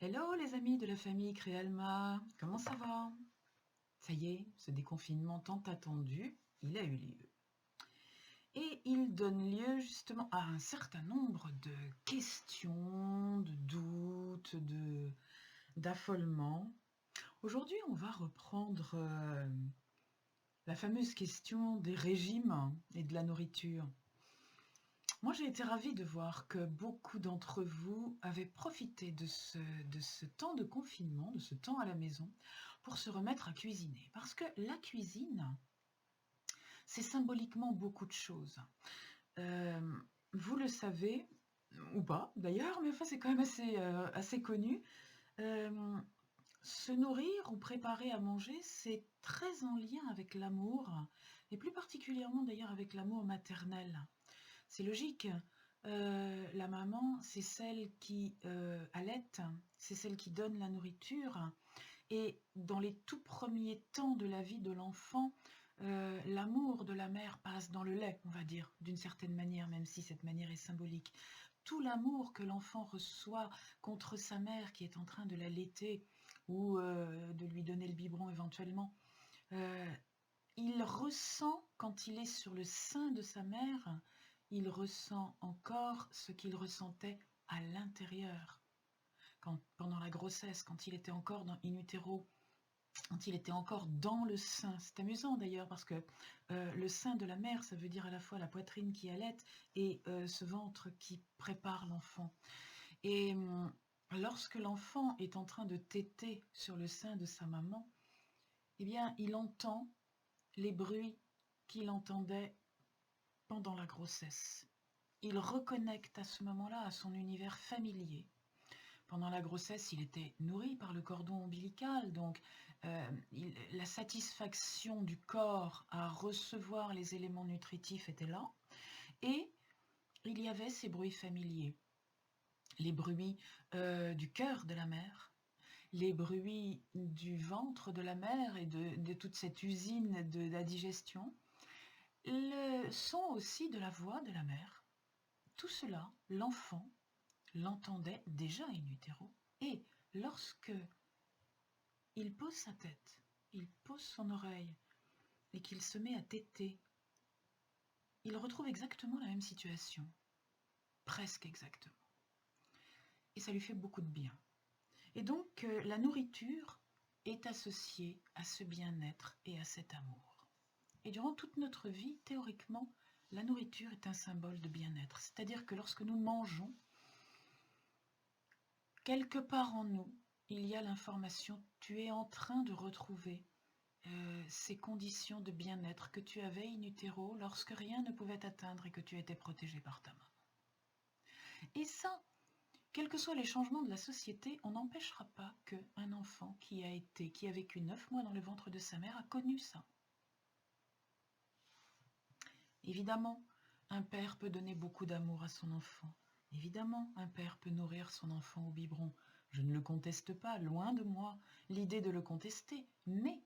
Hello les amis de la famille Créalma, comment ça va? Ça y est, ce déconfinement tant attendu, il a eu lieu. Et il donne lieu justement à un certain nombre de questions, de doutes, d'affolements. Aujourd'hui, on va reprendre la fameuse question des régimes et de la nourriture. Moi, j'ai été ravie de voir que beaucoup d'entre vous avaient profité de ce temps de confinement, de ce temps à la maison, pour se remettre à cuisiner. Parce que la cuisine, c'est symboliquement beaucoup de choses. Vous le savez, ou pas d'ailleurs, mais enfin c'est quand même assez connu. Euh, Se nourrir ou préparer à manger, c'est très en lien avec l'amour, et plus particulièrement d'ailleurs avec l'amour maternel. C'est logique. La maman, c'est celle qui allaite, c'est celle qui donne la nourriture. Et dans les tout premiers temps de la vie de l'enfant, l'amour de la mère passe dans le lait, on va dire, d'une certaine manière, même si cette manière est symbolique. Tout l'amour que l'enfant reçoit contre sa mère qui est en train de l'allaiter ou de lui donner le biberon éventuellement, euh, il ressent, quand il est sur le sein de sa mère, il ressent encore ce qu'il ressentait à l'intérieur. Pendant la grossesse, quand il était encore in utero, quand il était encore dans le sein. C'est amusant d'ailleurs parce que le sein de la mère, ça veut dire à la fois la poitrine qui allaite et ce ventre qui prépare l'enfant. Et lorsque l'enfant est en train de téter sur le sein de sa maman, eh bien, il entend les bruits qu'il entendait pendant la grossesse. Il reconnecte à ce moment-là à son univers familier. Pendant la grossesse, il était nourri par le cordon ombilical, donc la satisfaction du corps à recevoir les éléments nutritifs était là. Et il y avait ces bruits familiers, les bruits du cœur de la mère, les bruits du ventre de la mère et de toute cette usine de la digestion, le son aussi de la voix de la mère. Tout cela, l'enfant l'entendait déjà in utero. Et lorsque il pose sa tête, il pose son oreille et qu'il se met à téter, il retrouve exactement la même situation, presque exactement. Et ça lui fait beaucoup de bien. Et donc la nourriture est associée à ce bien-être et à cet amour. Et durant toute notre vie, théoriquement, la nourriture est un symbole de bien-être. C'est-à-dire que lorsque nous mangeons, quelque part en nous, il y a l'information, tu es en train de retrouver ces conditions de bien-être que tu avais in utero lorsque rien ne pouvait t'atteindre et que tu étais protégé par ta maman. Et ça, quels que soient les changements de la société, on n'empêchera pas qu'un enfant qui a vécu 9 mois dans le ventre de sa mère a connu ça. Évidemment, un père peut donner beaucoup d'amour à son enfant. Évidemment, un père peut nourrir son enfant au biberon. Je ne le conteste pas, loin de moi l'idée de le contester. Mais,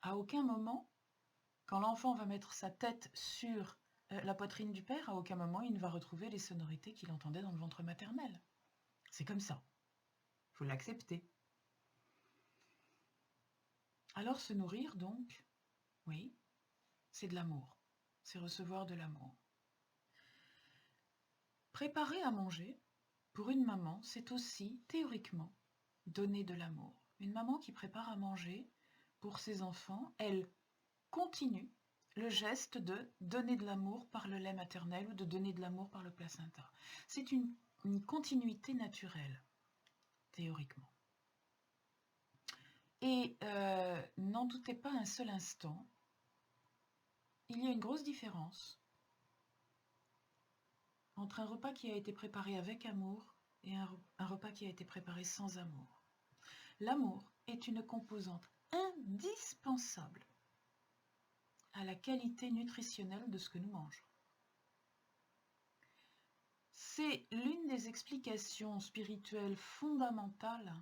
à aucun moment, quand l'enfant va mettre sa tête sur la poitrine du père, à aucun moment il ne va retrouver les sonorités qu'il entendait dans le ventre maternel. C'est comme ça. Il faut l'accepter. Alors se nourrir, donc, oui, c'est de l'amour. C'est recevoir de l'amour. Préparer à manger, pour une maman, c'est aussi, théoriquement, donner de l'amour. Une maman qui prépare à manger pour ses enfants, elle continue le geste de donner de l'amour par le lait maternel ou de donner de l'amour par le placenta. C'est une continuité naturelle, théoriquement. Et n'en doutez pas un seul instant, il y a une grosse différence entre un repas qui a été préparé avec amour et un repas qui a été préparé sans amour. L'amour est une composante indispensable à la qualité nutritionnelle de ce que nous mangeons. C'est l'une des explications spirituelles fondamentales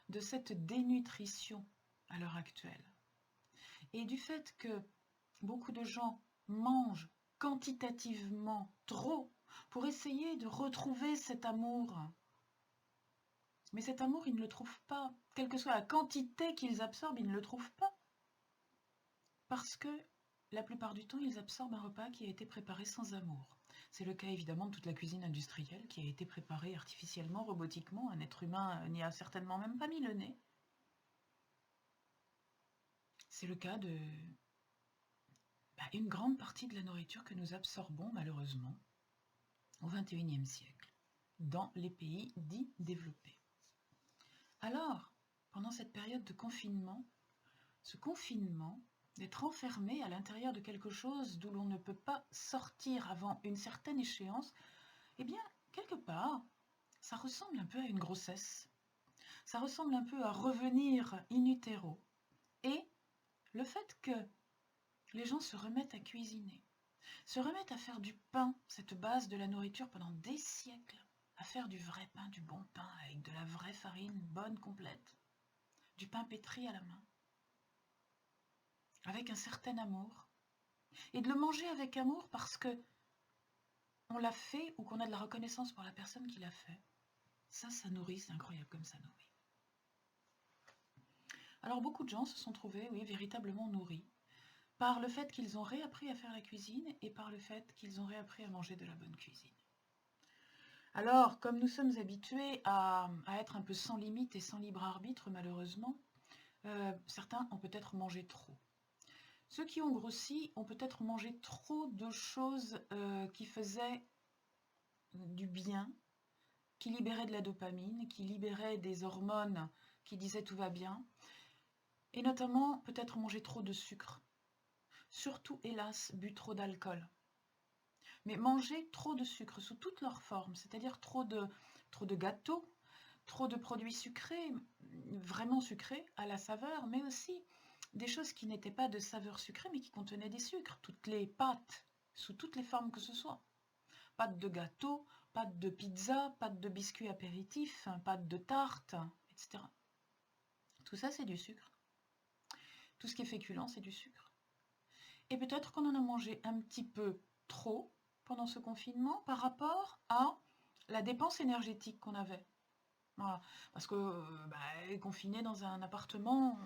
de cette dénutrition à l'heure actuelle. Et du fait que beaucoup de gens mangent quantitativement trop pour essayer de retrouver cet amour Mais cet amour, ils ne le trouvent pas. Quelle que soit la quantité qu'ils absorbent, ils ne le trouvent pas. Parce que la plupart du temps, ils absorbent un repas qui a été préparé sans amour. C'est le cas évidemment de toute la cuisine industrielle qui a été préparée artificiellement, robotiquement. Un être humain n'y a certainement même pas mis le nez. C'est le cas de une grande partie de la nourriture que nous absorbons malheureusement au XXIe siècle dans les pays dits développés. Alors, pendant cette période de confinement, ce confinement, d'être enfermé à l'intérieur de quelque chose d'où l'on ne peut pas sortir avant une certaine échéance, eh bien, quelque part, ça ressemble un peu à une grossesse. Ça ressemble un peu à revenir in utero. Et le fait que les gens se remettent à cuisiner, se remettent à faire du pain, cette base de la nourriture pendant des siècles, à faire du vrai pain, du bon pain, avec de la vraie farine bonne, complète, du pain pétri à la main, avec un certain amour, et de le manger avec amour parce que on l'a fait ou qu'on a de la reconnaissance pour la personne qui l'a fait. Ça nourrit, c'est incroyable comme ça nourrit. Alors beaucoup de gens se sont trouvés, oui, véritablement nourris, par le fait qu'ils ont réappris à faire la cuisine et par le fait qu'ils ont réappris à manger de la bonne cuisine. Alors, comme nous sommes habitués à être un peu sans limite et sans libre arbitre, malheureusement, certains ont peut-être mangé trop. Ceux qui ont grossi ont peut-être mangé trop de choses qui faisaient du bien, qui libéraient de la dopamine, qui libéraient des hormones qui disaient tout va bien, et notamment peut-être mangé trop de sucre. Surtout, hélas, bu trop d'alcool. Mais manger trop de sucre sous toutes leurs formes, c'est-à-dire trop de gâteaux, trop de produits sucrés, vraiment sucrés, à la saveur, mais aussi des choses qui n'étaient pas de saveur sucrée, mais qui contenaient des sucres, toutes les pâtes, sous toutes les formes que ce soit. Pâtes de gâteau, pâtes de pizza, pâtes de biscuits apéritifs, pâtes de tarte, etc. Tout ça, c'est du sucre. Tout ce qui est féculent, c'est du sucre. Et peut-être qu'on en a mangé un petit peu trop pendant ce confinement par rapport à la dépense énergétique qu'on avait. Voilà. Parce que confiné dans un appartement,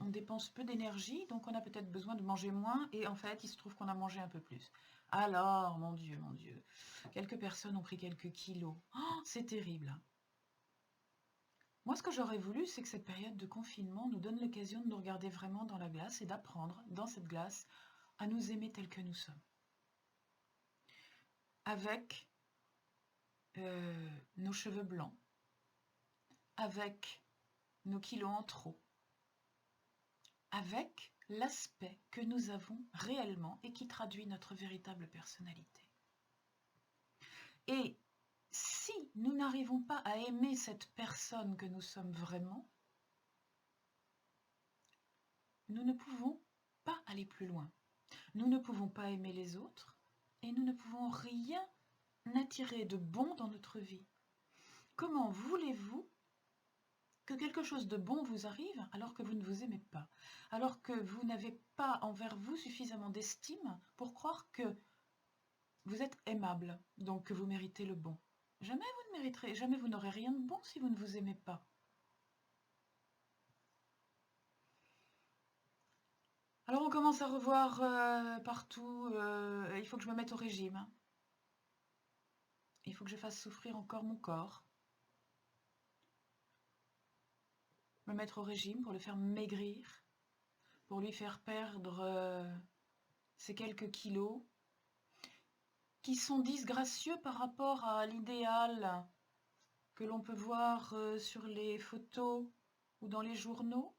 on dépense peu d'énergie, donc on a peut-être besoin de manger moins, et en fait, il se trouve qu'on a mangé un peu plus. Alors, mon Dieu, quelques personnes ont pris quelques kilos. Oh, c'est terrible. Moi, ce que j'aurais voulu, c'est que cette période de confinement nous donne l'occasion de nous regarder vraiment dans la glace et d'apprendre, dans cette glace, à nous aimer tels que nous sommes. Avec nos cheveux blancs, avec nos kilos en trop, avec l'aspect que nous avons réellement et qui traduit notre véritable personnalité. Et si nous n'arrivons pas à aimer cette personne que nous sommes vraiment, nous ne pouvons pas aller plus loin. Nous ne pouvons pas aimer les autres et nous ne pouvons rien attirer de bon dans notre vie. Comment voulez-vous que quelque chose de bon vous arrive alors que vous ne vous aimez pas, alors que vous n'avez pas envers vous suffisamment d'estime pour croire que vous êtes aimable, donc que vous méritez le bon. Jamais vous ne mériterez, jamais vous n'aurez rien de bon si vous ne vous aimez pas. Alors on commence à revoir partout, il faut que je me mette au régime. Il faut que je fasse souffrir encore mon corps. Me mettre au régime pour le faire maigrir, pour lui faire perdre ces quelques kilos qui sont disgracieux par rapport à l'idéal que l'on peut voir sur les photos ou dans les journaux.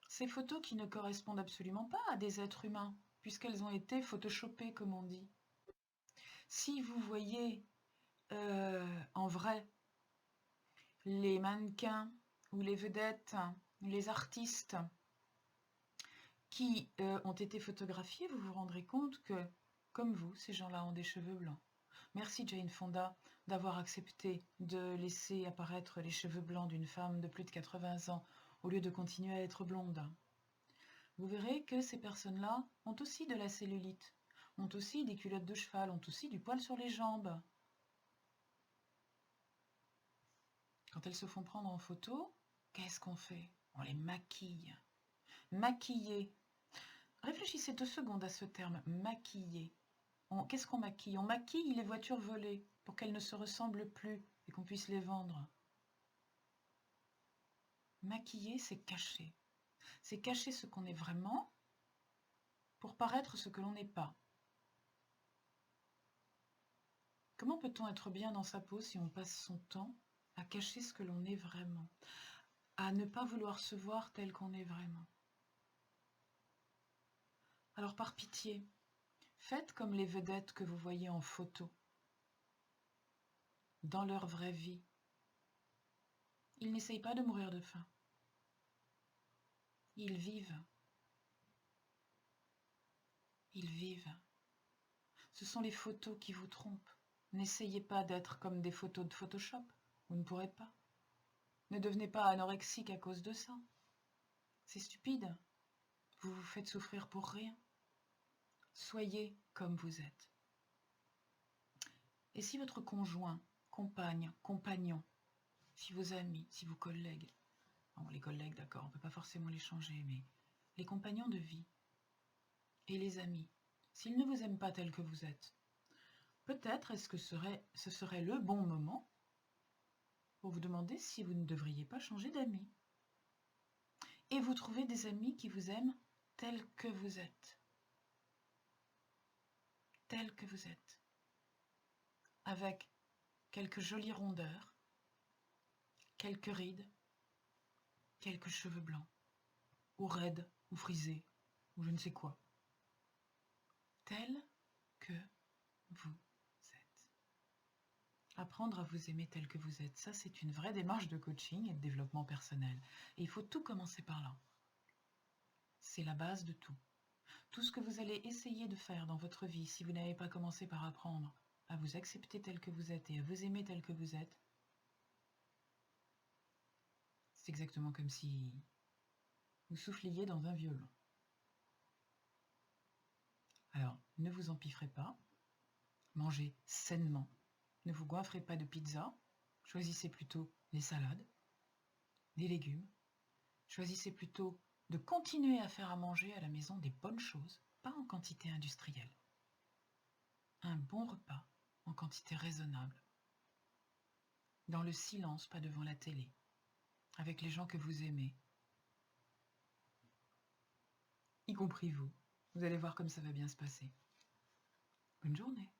Ces photos qui ne correspondent absolument pas à des êtres humains, puisqu'elles ont été photoshopées, comme on dit. Si vous voyez en vrai les mannequins ou les vedettes, les artistes qui ont été photographiés, vous vous rendrez compte que, comme vous, ces gens-là ont des cheveux blancs. Merci Jane Fonda d'avoir accepté de laisser apparaître les cheveux blancs d'une femme de plus de 80 ans au lieu de continuer à être blonde. Vous verrez que ces personnes-là ont aussi de la cellulite, ont aussi des culottes de cheval, ont aussi du poil sur les jambes. Quand elles se font prendre en photo, qu'est-ce qu'on fait? On les maquille. Maquiller. Réfléchissez 2 secondes à ce terme, maquiller. Qu'est-ce qu'on maquille? On maquille les voitures volées pour qu'elles ne se ressemblent plus et qu'on puisse les vendre. Maquiller, c'est cacher. C'est cacher ce qu'on est vraiment pour paraître ce que l'on n'est pas. Comment peut-on être bien dans sa peau si on passe son temps à cacher ce que l'on est vraiment, à ne pas vouloir se voir tel qu'on est vraiment? Alors par pitié, faites comme les vedettes que vous voyez en photo, dans leur vraie vie. Ils n'essayent pas de mourir de faim. Ils vivent. Ils vivent. Ce sont les photos qui vous trompent. N'essayez pas d'être comme des photos de Photoshop. Vous ne pourrez pas. Ne devenez pas anorexique à cause de ça. C'est stupide. Vous vous faites souffrir pour rien. Soyez comme vous êtes. Et si votre conjoint, compagne, compagnon, si vos amis, si vos collègues, bon, les collègues, d'accord, on ne peut pas forcément les changer, mais les compagnons de vie et les amis, s'ils ne vous aiment pas tel que vous êtes, peut-être est-ce que ce serait le bon moment pour vous demander si vous ne devriez pas changer d'amis. Et vous trouvez des amis qui vous aiment tels que vous êtes. Tels que vous êtes. Avec quelques jolies rondeurs, quelques rides, quelques cheveux blancs, ou raides, ou frisés, ou je ne sais quoi. Tels que vous êtes. Apprendre à vous aimer tel que vous êtes, ça c'est une vraie démarche de coaching et de développement personnel. Et il faut tout commencer par là. C'est la base de tout. Tout ce que vous allez essayer de faire dans votre vie, si vous n'avez pas commencé par apprendre à vous accepter tel que vous êtes et à vous aimer tel que vous êtes, c'est exactement comme si vous souffliez dans un violon. Alors, ne vous empiffrez pas, mangez sainement, ne vous goinfrez pas de pizza, choisissez plutôt les salades, les légumes, choisissez plutôt de continuer à faire à manger à la maison des bonnes choses, pas en quantité industrielle. Un bon repas en quantité raisonnable. Dans le silence, pas devant la télé, avec les gens que vous aimez, y compris vous. Vous allez voir comme ça va bien se passer. Bonne journée.